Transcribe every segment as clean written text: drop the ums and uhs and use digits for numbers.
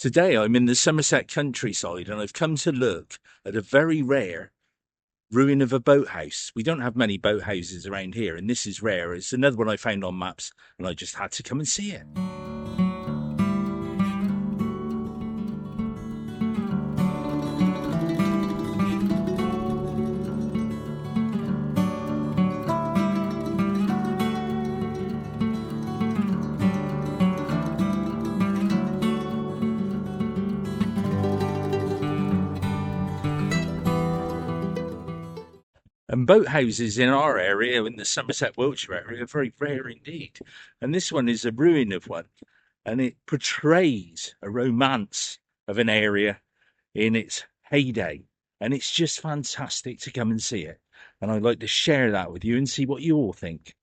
Today I'm in the Somerset countryside and I've come to look at a very rare ruin of a boathouse. We don't have many boathouses around here and this is rare. It's another one I found on maps and I just had to come and see it. And boathouses in our area, in the Somerset Wiltshire area, are very rare indeed. And this one is a ruin of one. And it portrays a romance of an area in its heyday. And it's just fantastic to come and see it. And I'd like to share that with you and see what you all think.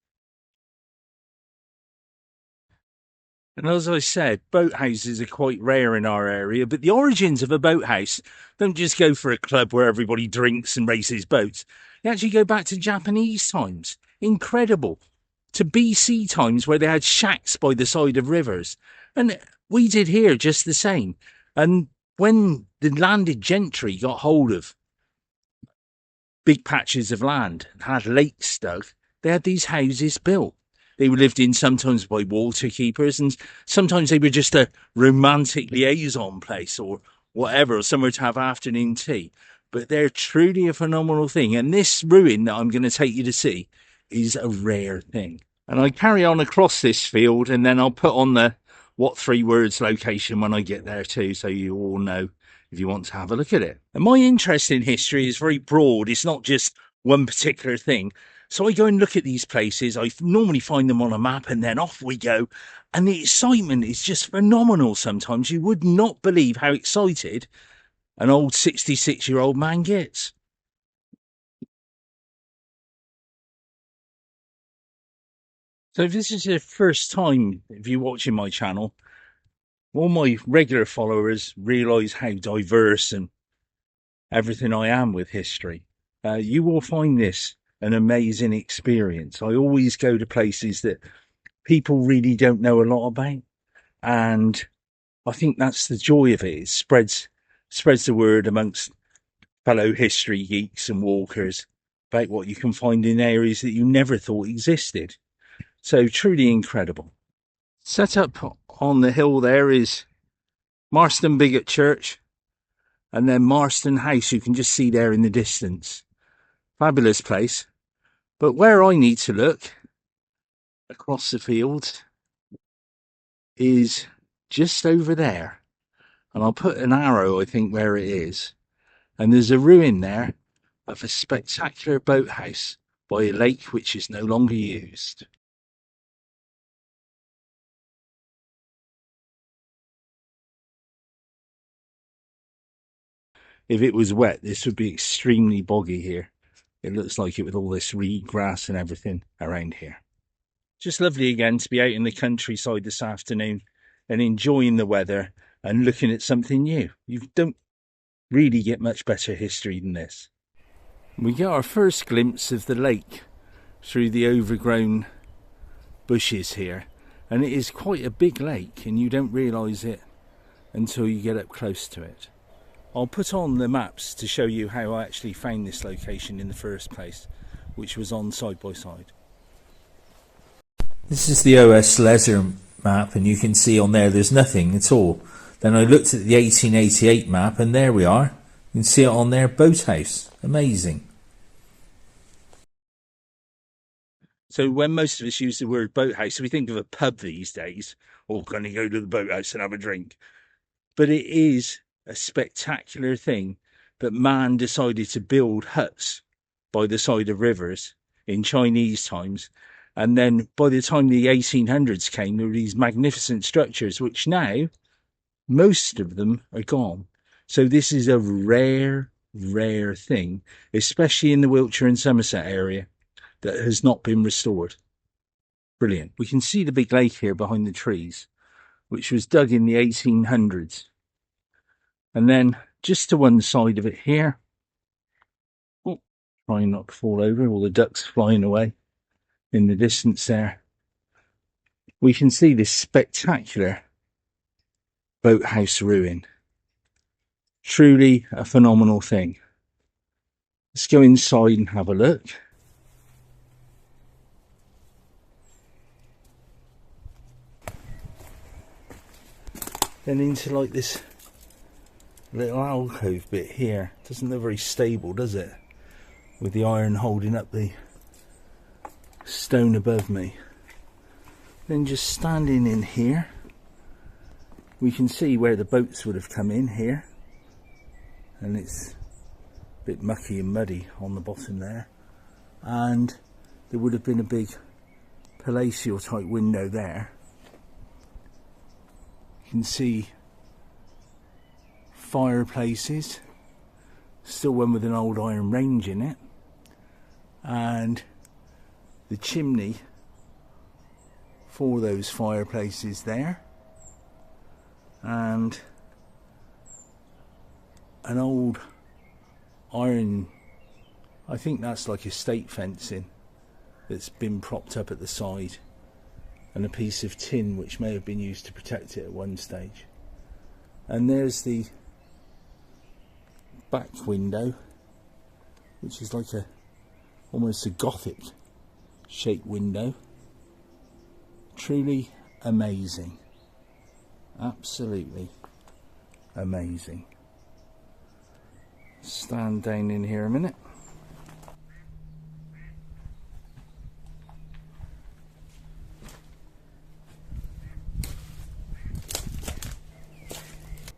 And as I said, boathouses are quite rare in our area, but the origins of a boathouse don't just go for a club where everybody drinks and races boats. They actually go back to Japanese times. Incredible. To BC times where they had shacks by the side of rivers. And we did here just the same. And when the landed gentry got hold of big patches of land and had lakes dug, they had these houses built. They were lived in sometimes by water keepers, and sometimes they were just a romantic liaison place or whatever, or somewhere to have afternoon tea. But they're truly a phenomenal thing. And this ruin that I'm going to take you to see is a rare thing. And I carry on across this field, and then I'll put on the what 3 words location when I get there too, so you all know if you want to have a look at it. And my interest in history is very broad. It's not just one particular thing. So I go and look at these places. I normally find them on a map and then off we go. And the excitement is just phenomenal sometimes. You would not believe how excited an old 66-year-old man gets. So if this is your first time, if you're watching my channel, all my regular followers realise how diverse and everything I am with history. You will find this an amazing experience. I always go to places that people really don't know a lot about, and I think that's the joy of it. It spreads the word amongst fellow history geeks and walkers about what you can find in areas that you never thought existed. So truly incredible. Set up on the hill there is Marston Bigot Church and then Marston House, you can just see there in the distance. Fabulous place. But where I need to look across the field is just over there. And I'll put an arrow, I think, where it is. And there's a ruin there of a spectacular boathouse by a lake which is no longer used. If it was wet, this would be extremely boggy here. It looks like it with all this reed grass and everything around here. Just lovely again to be out in the countryside this afternoon and enjoying the weather and looking at something new. You don't really get much better history than this. We get our first glimpse of the lake through the overgrown bushes here, and it is quite a big lake and you don't realise it until you get up close to it. I'll put on the maps to show you how I actually found this location in the first place, which was on side by side. This is the OS Leisure map, and you can see on there there's nothing at all. Then I looked at the 1888 map and there we are. You can see it on there, Boathouse. Amazing. So when most of us use the word boathouse, we think of a pub these days, or going to go to the boathouse and have a drink. But it is a spectacular thing that man decided to build huts by the side of rivers in Chinese times. And then by the time the 1800s came, there were these magnificent structures, which now, most of them are gone. So this is a rare, rare thing, especially in the Wiltshire and Somerset area, that has not been restored. Brilliant. We can see the big lake here behind the trees, which was dug in the 1800s. And then just to one side of it here, trying not to fall over, all the ducks flying away in the distance there, we can see this spectacular boathouse ruin. Truly a phenomenal thing. Let's go inside and have a look. Then into like this little alcove bit here. Doesn't look very stable, does it? With the iron holding up the stone above me. Then just standing in here, we can see where the boats would have come in here. And it's a bit mucky and muddy on the bottom there. And there would have been a big palatial type window there. You can see fireplaces, still one with an old iron range in it, and the chimney for those fireplaces there, and an old iron, I think that's like estate fencing that's been propped up at the side, and a piece of tin which may have been used to protect it at one stage. And there's the back window, which is like almost a Gothic shaped window. Truly amazing. Absolutely amazing. Stand down in here a minute.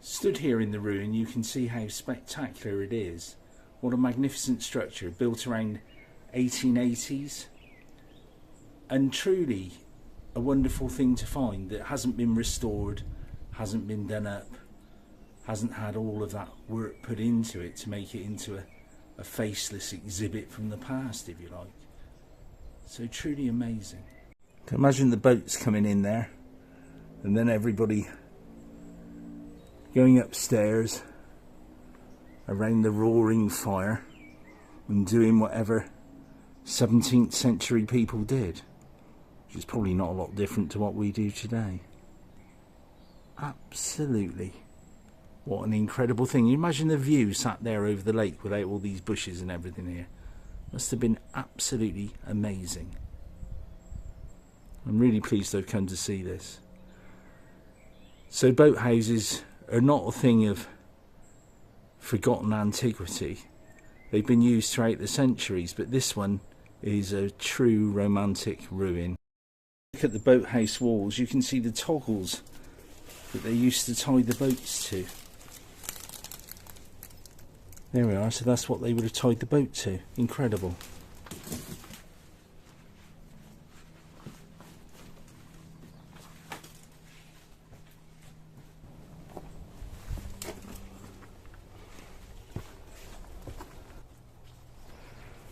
Stood here in the ruin, you can see how spectacular it is. What a magnificent structure, built around 1880s, and truly a wonderful thing to find that hasn't been restored, hasn't been done up, hasn't had all of that work put into it to make it into a faceless exhibit from the past, if you like. So truly amazing. Imagine the boats coming in there, and then everybody going upstairs around the roaring fire and doing whatever 17th century people did, which is probably not a lot different to what we do today. Absolutely. What an incredible thing. You imagine the view sat there over the lake without all these bushes and everything here. Must have been absolutely amazing. I'm really pleased I've come to see this. So boathouses are not a thing of forgotten antiquity. They've been used throughout the centuries, but this one is a true romantic ruin. Look at the boathouse walls, you can see the toggles that they used to tie the boats to. There we are, so that's what they would have tied the boat to. Incredible.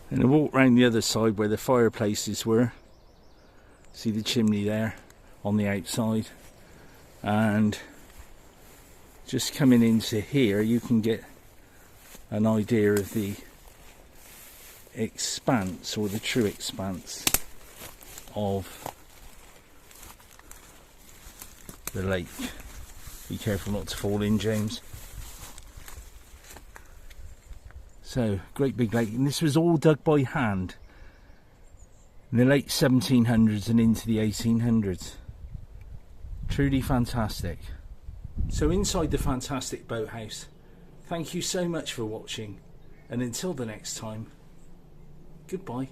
And I walk round the other side where the fireplaces were. See the chimney there on the outside. And just coming into here, you can get an idea of the expanse, or the true expanse of the lake. Be careful not to fall in, James. So, great big lake, and this was all dug by hand in the late 1700s and into the 1800s. Truly fantastic. So inside the fantastic boathouse, thank you so much for watching, and until the next time, goodbye.